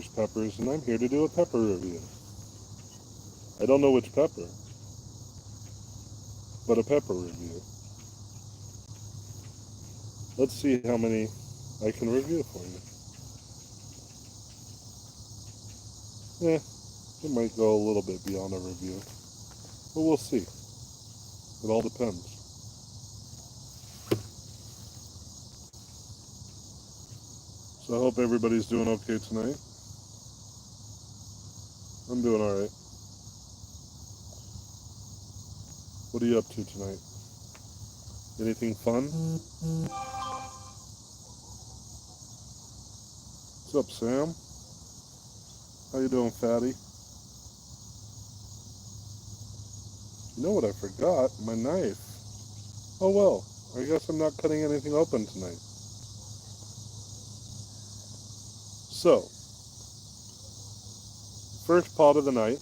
Vaporz Peppers, and I'm here to do a pepper review. I don't know which pepper, but a pepper review. Let's see how many I can review for you. It might go a little bit beyond a review, but we'll see. It all depends. So I hope everybody's doing okay tonight. I'm doing alright. What are you up to tonight? Anything fun? What's up, Sam? How you doing, fatty? You know what I forgot? My knife. Oh well, I guess I'm not cutting anything open tonight. So, first pot of the night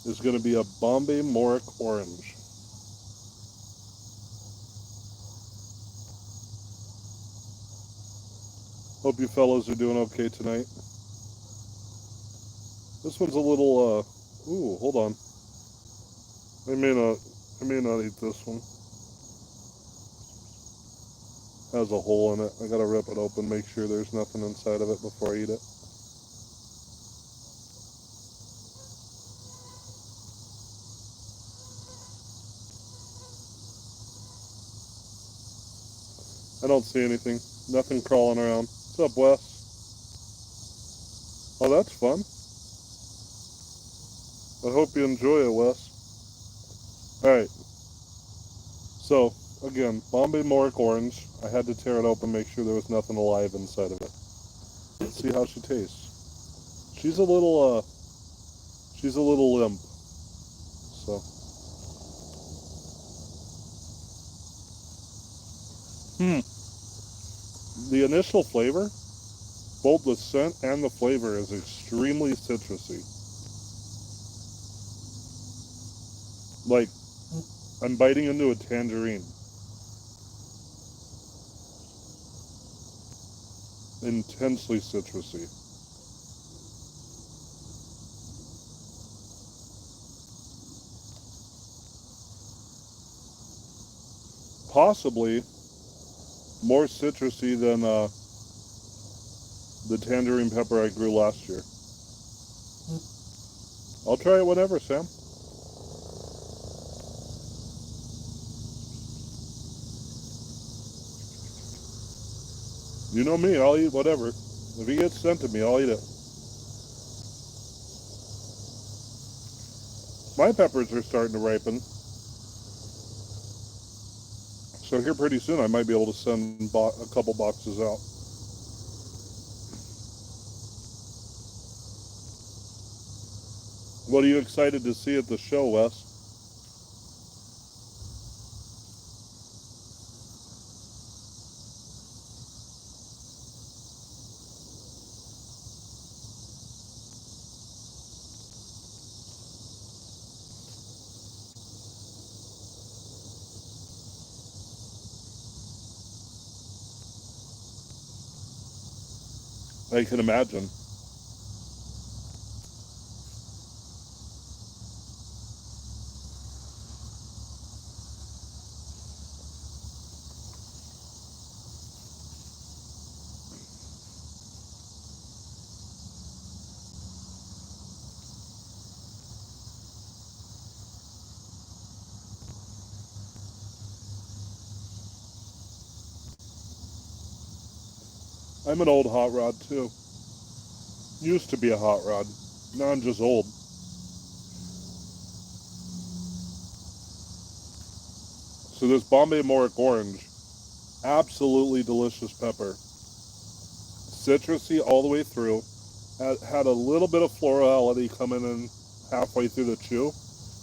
is going to be a Bombay Moric Orange. Hope you fellows are doing okay tonight. This one's a little, ooh, hold on. I may not eat this one. Has a hole in it. I gotta rip it open, make sure there's nothing inside of it before I eat it. I don't see anything. Nothing crawling around. What's up, Wes? Oh, that's fun. I hope you enjoy it, Wes. Alright. So, again, Bombay Moric Orange. I had to tear it open, make sure there was nothing alive inside of it. Let's see how she tastes. She's a little limp. So. The initial flavor, both the scent and the flavor, is extremely citrusy. Like, I'm biting into a tangerine. Intensely citrusy. Possibly more citrusy than the tangerine pepper I grew last year. I'll try it whenever, Sam. You know me, I'll eat whatever. If it gets sent to me, I'll eat it. My peppers are starting to ripen. So here pretty soon I might be able to send a couple boxes out. What are you excited to see at the show, Wes? I can imagine. I'm an old hot rod too. Used to be a hot rod. Now I'm just old. So this Bombay Moric Orange, absolutely delicious pepper. Citrusy all the way through. Had a little bit of florality coming in halfway through the chew,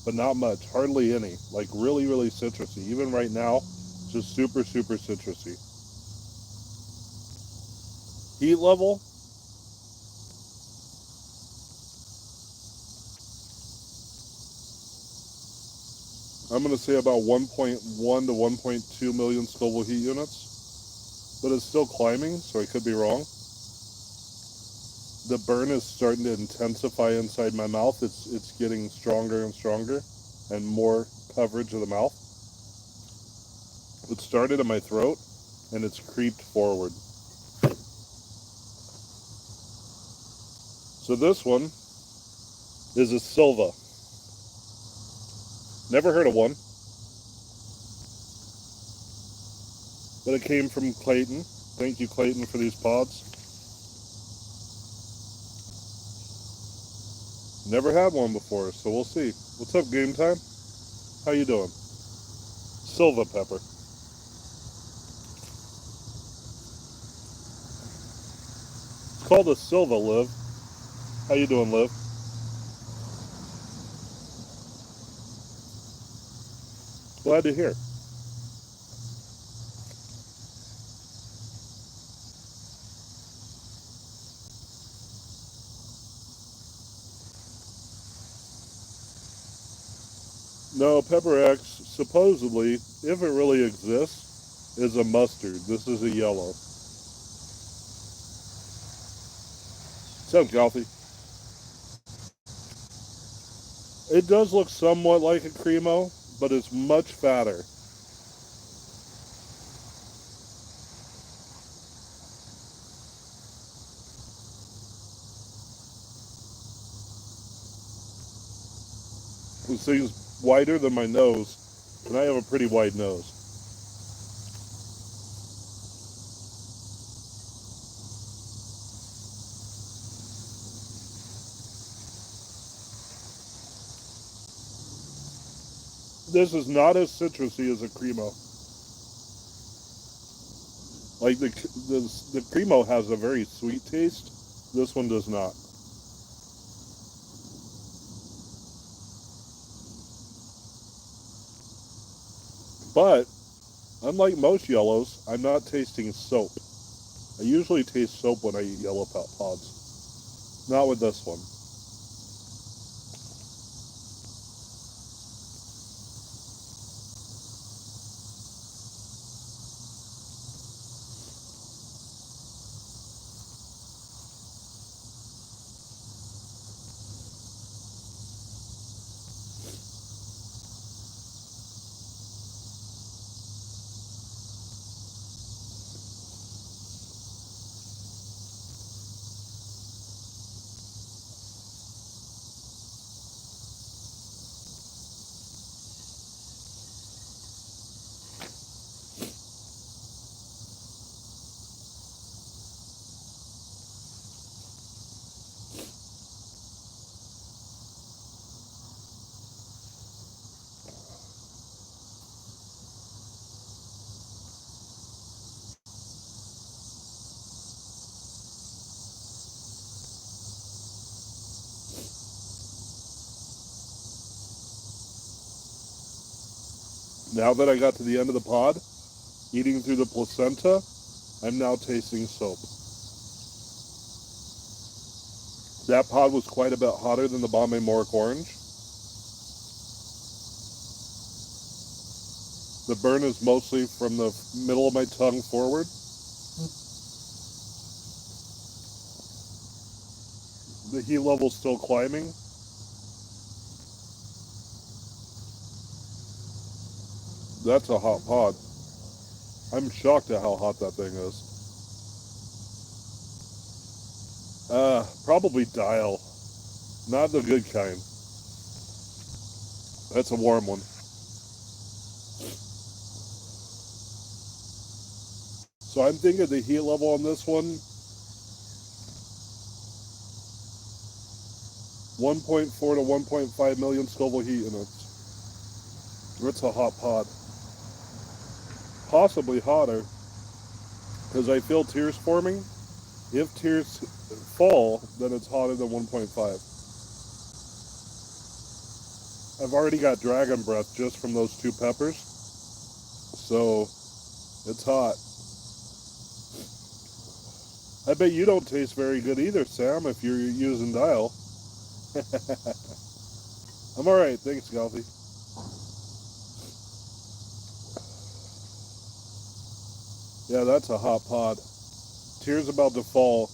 but not much, hardly any. Like really, really citrusy. Even right now, just super, super citrusy. Heat level, I'm going to say about 1.1 to 1.2 million Scoville heat units, but it's still climbing, so I could be wrong. The burn is starting to intensify inside my mouth. It's getting stronger and stronger and more coverage of the mouth. It started in my throat and it's creeped forward. So this one is a Silva. Never heard of one, but it came from Clayton. Thank you, Clayton, for these pods. Never had one before, so we'll see. What's up, Game Time? How you doing? Silva Pepper. It's called a Silva, Liv. How you doing, Liv? Glad to hear. No, Pepper X, supposedly, if it really exists, is a mustard. This is a yellow. Sounds healthy. It does look somewhat like a Cremo, but it's much fatter. This thing's wider than my nose, and I have a pretty wide nose. This is not as citrusy as a Cremo. Like the Cremo has a very sweet taste. This one does not. But unlike most yellows, I'm not tasting soap. I usually taste soap when I eat yellow pods. Not with this one. Now that I got to the end of the pod, eating through the placenta, I'm now tasting soap. That pod was quite a bit hotter than the Bombay Moric Orange. The burn is mostly from the middle of my tongue forward. The heat level's still climbing. That's a hot pod. I'm shocked at how hot that thing is. Probably dial. Not the good kind. That's a warm one. So I'm thinking the heat level on this one, 1.4 to 1.5 million Scoville heat units. It's a hot pod. Possibly hotter, because I feel tears forming. If tears fall, then it's hotter than 1.5. I've already got dragon breath just from those two peppers, so it's hot. I bet you don't taste very good either, Sam, if you're using dial. I'm alright, thanks, Golfy. Yeah, that's a hot pod. Tears about to fall.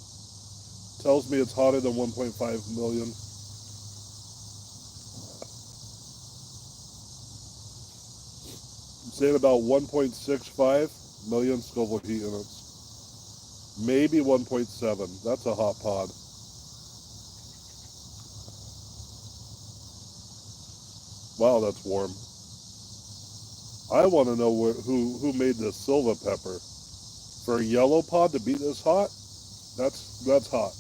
Tells me it's hotter than 1.5 million. I'm saying about 1.65 million Scoville heat units. Maybe 1.7. That's a hot pod. Wow, that's warm. I want to know who made this Silva Pepper. For a yellow pod to be this hot, that's hot.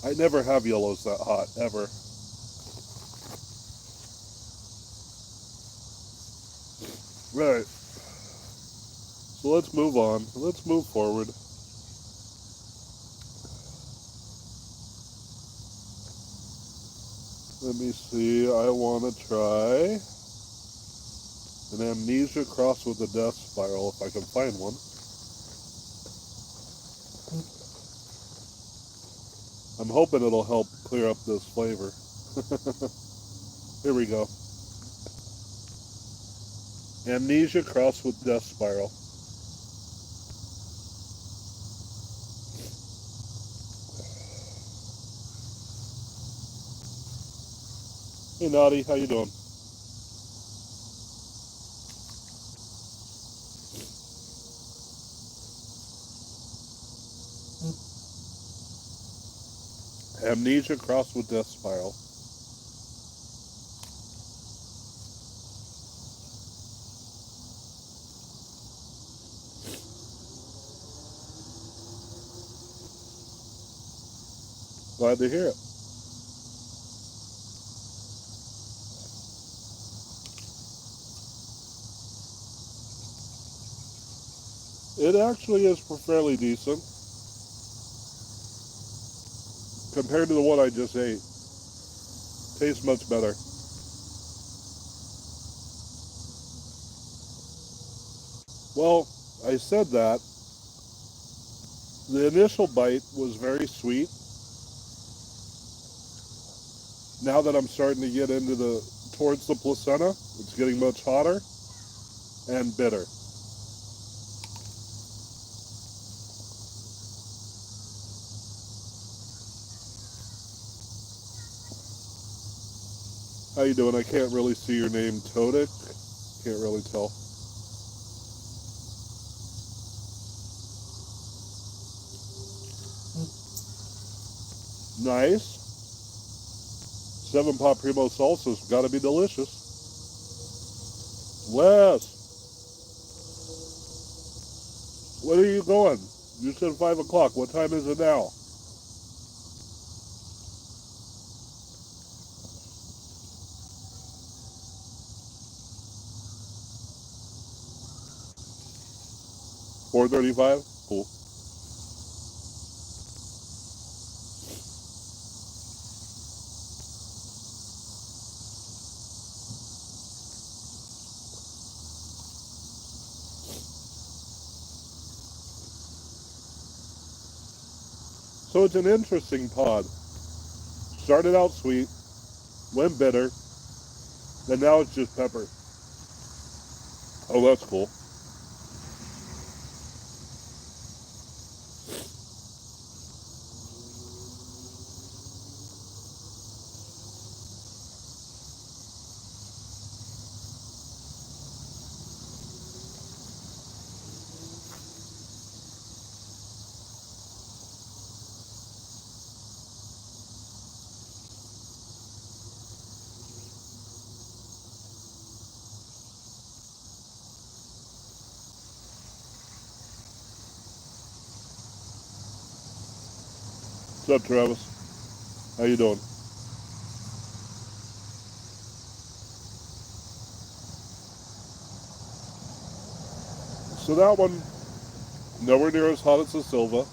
I never have yellows that hot, ever. Right. So let's move on. Let's move forward. Let me see. I want to try an Amnesia crossed with a death spiral, if I can find one. I'm hoping it'll help clear up this flavor. Here we go. Amnesia crossed with death spiral. Hey Naughty, how you doing? Amnesia crossed with death spiral. Glad to hear it. It actually is fairly decent compared to the one I just ate. Tastes much better. Well, I said that. The initial bite was very sweet. Now that I'm starting to get towards the placenta, it's getting much hotter and bitter. How you doing? I can't really see your name, Todic. Can't really tell. Nice. 7 Pot Primo Salsa's got to be delicious. Wes, where are you going? You said 5 o'clock. What time is it now? $4:35? Cool. So it's an interesting pod. Started out sweet, went bitter, and now it's just pepper. Oh, that's cool. What's up, Travis? How you doing? So that one, nowhere near as hot as the Silva.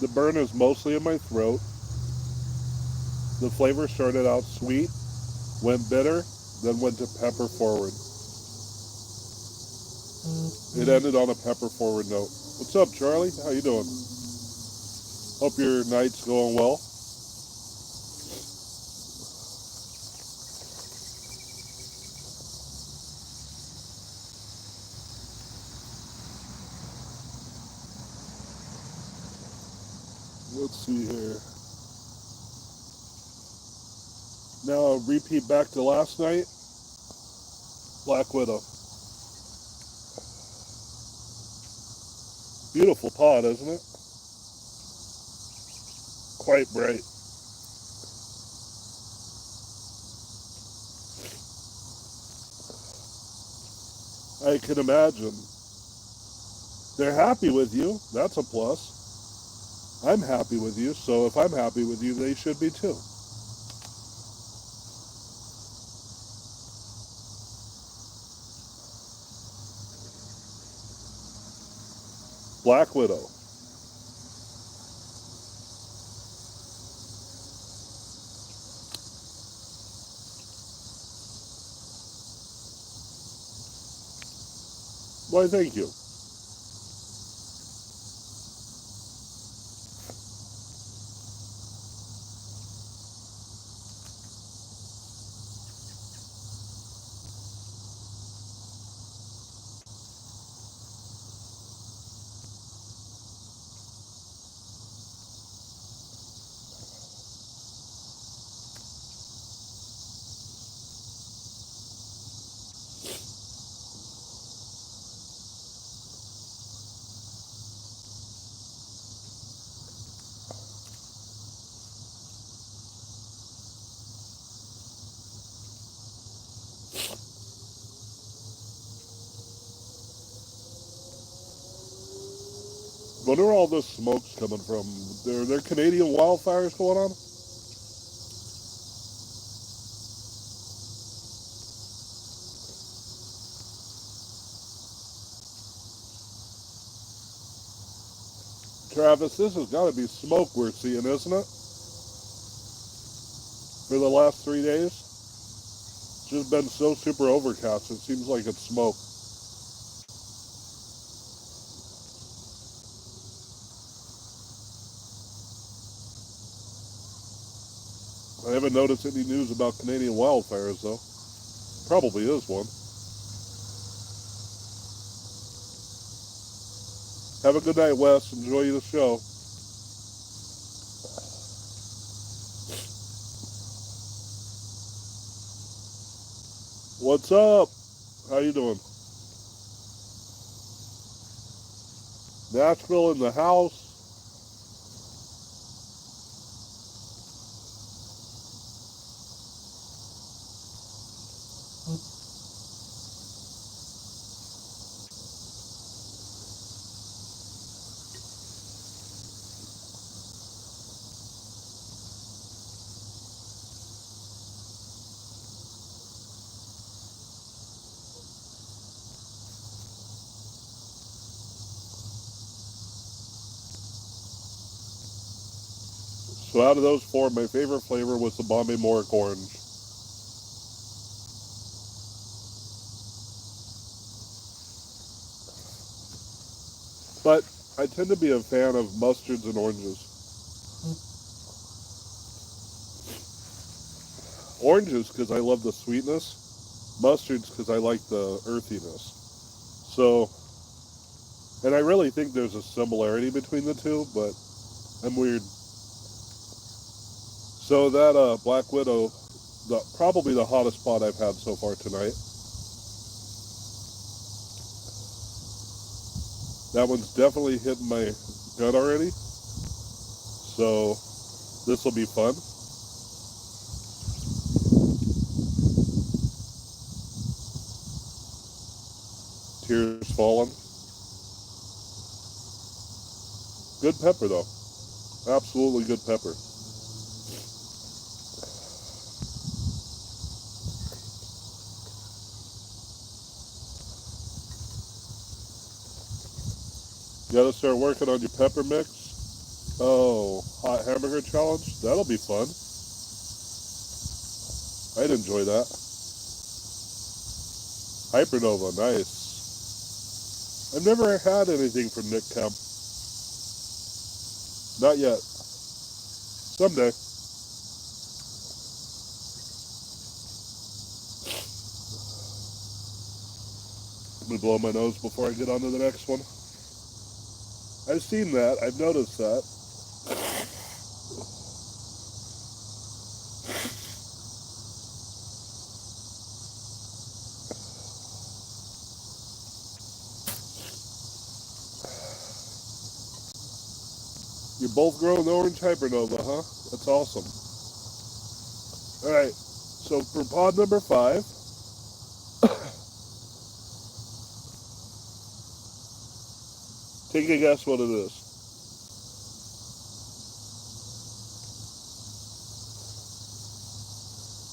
The burn is mostly in my throat. The flavor started out sweet, went bitter, then went to pepper forward. It ended on a pepper forward note. What's up, Charlie? How you doing? Hope your night's going well. Let's see here. Now repeat back to last night. Black Widow. Beautiful pot, isn't it? Quite bright. I can imagine. They're happy with you. That's a plus. I'm happy with you, so if I'm happy with you, they should be too. Black Widow. Why, thank you. Wonder where all this smoke's coming from. Are there Canadian wildfires going on? Travis, this has got to be smoke we're seeing, isn't it? For the last 3 days? It's just been so super overcast, it seems like it's smoke. I haven't noticed any news about Canadian wildfires, though. Probably is one. Have a good night, Wes. Enjoy the show. What's up? How you doing? Nashville in the house. So out of those four, my favorite flavor was the Bombay Moric Orange. But I tend to be a fan of mustards and oranges. Oranges because I love the sweetness. Mustards because I like the earthiness. So, and I really think there's a similarity between the two, but I'm weird. So that Black Widow, probably the hottest pot I've had so far tonight. That one's definitely hitting my gut already. So this will be fun. Tears falling. Good pepper though. Absolutely good pepper. You gotta start working on your pepper mix. Oh, hot hamburger challenge? That'll be fun. I'd enjoy that. Hypernova, nice. I've never had anything from Nick Kemp. Not yet. Someday. Let me blow my nose before I get on to the next one. I've seen that. I've noticed that. You both grow an orange hypernova, huh? That's awesome. Alright, so for pod number 5, take a guess what it is.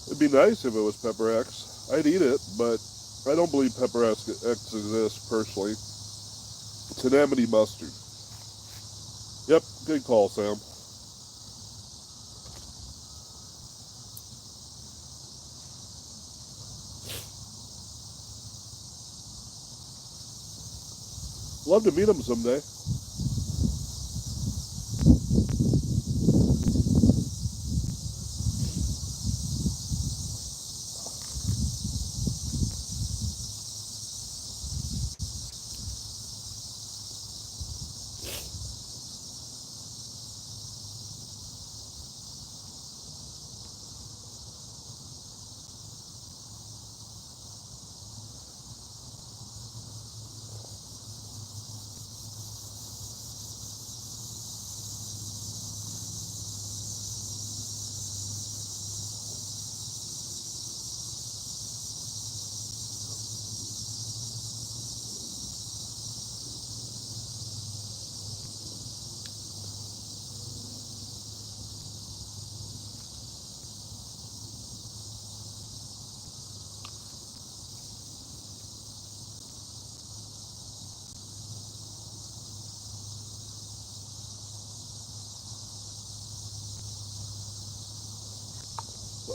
It'd be nice if it was Pepper X. I'd eat it, but I don't believe Pepper X exists personally. It's an Amity mustard. Yep, good call, Sam. Love to meet him someday.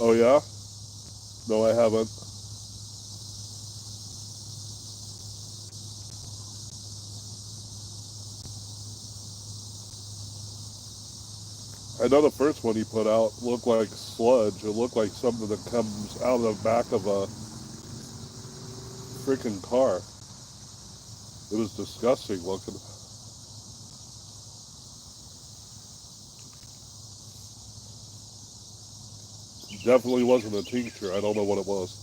Oh yeah? No, I haven't. I know the first one he put out looked like sludge. It looked like something that comes out of the back of a freaking car. It was disgusting looking. Definitely wasn't a tincture. I don't know what it was.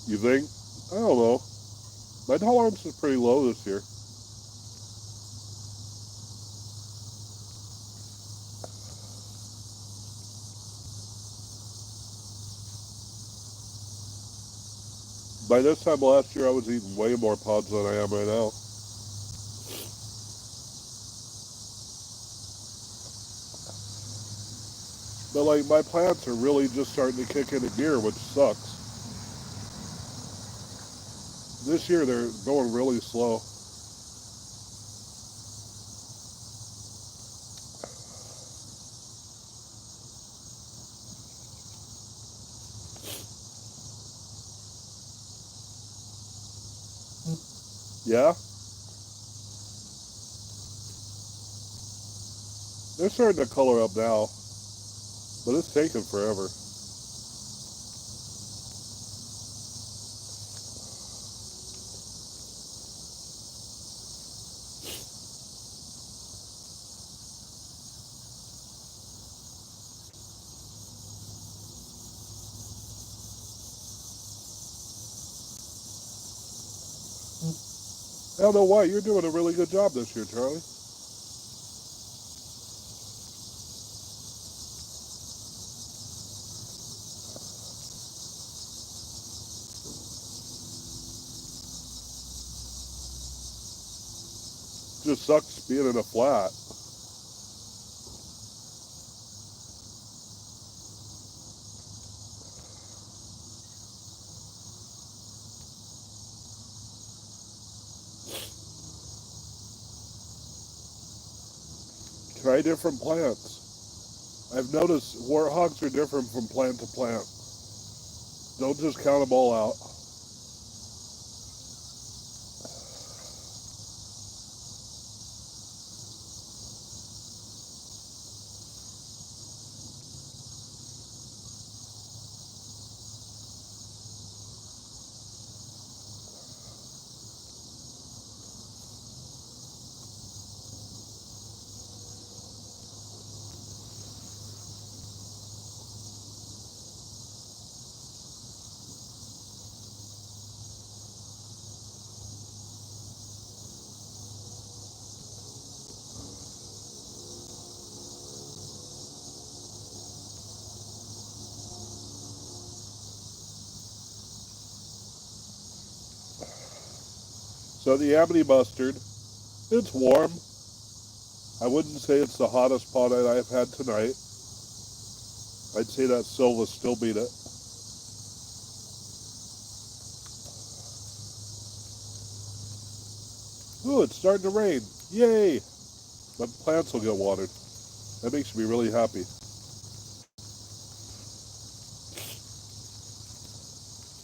You think? I don't know. My tolerance is pretty low this year. By this time last year, I was eating way more pods than I am right now. But like, my plants are really just starting to kick into gear, which sucks. This year, they're going really slow. Yeah? They're starting to color up now, but it's taking forever. I don't know why. You're doing a really good job this year, Charlie. Just sucks being in a flat. Try different plants. I've noticed warthogs are different from plant to plant. Don't just count them all out. So the Amity mustard, it's warm. I wouldn't say it's the hottest pot I've had tonight. I'd say that Silva still beat it. Ooh, it's starting to rain. Yay! My plants will get watered. That makes me really happy.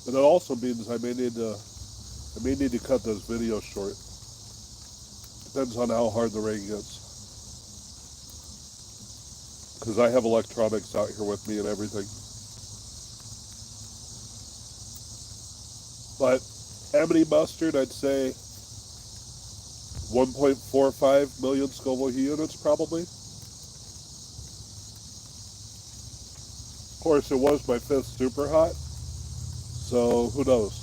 And it also means I may need to cut this video short. Depends on how hard the rain gets. Because I have electronics out here with me and everything. But Amity mustard, I'd say 1.45 million Scoville units probably. Of course, it was my 5th Superhot, so who knows?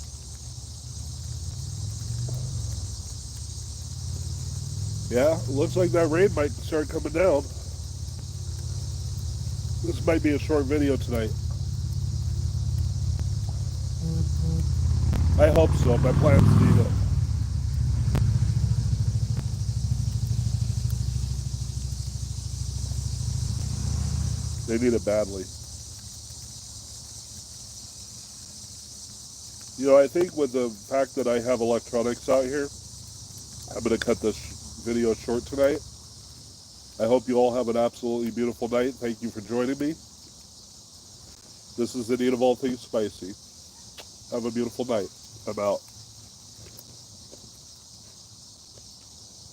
Yeah, it looks like that rain might start coming down. This might be a short video tonight. I hope so. My plants need it. They need it badly. You know, I think with the fact that I have electronics out here, I'm going to cut this video short tonight. I hope you all have an absolutely beautiful night. Thank you for joining me. This is the Need of All Things Spicy. Have a beautiful night. I'm out.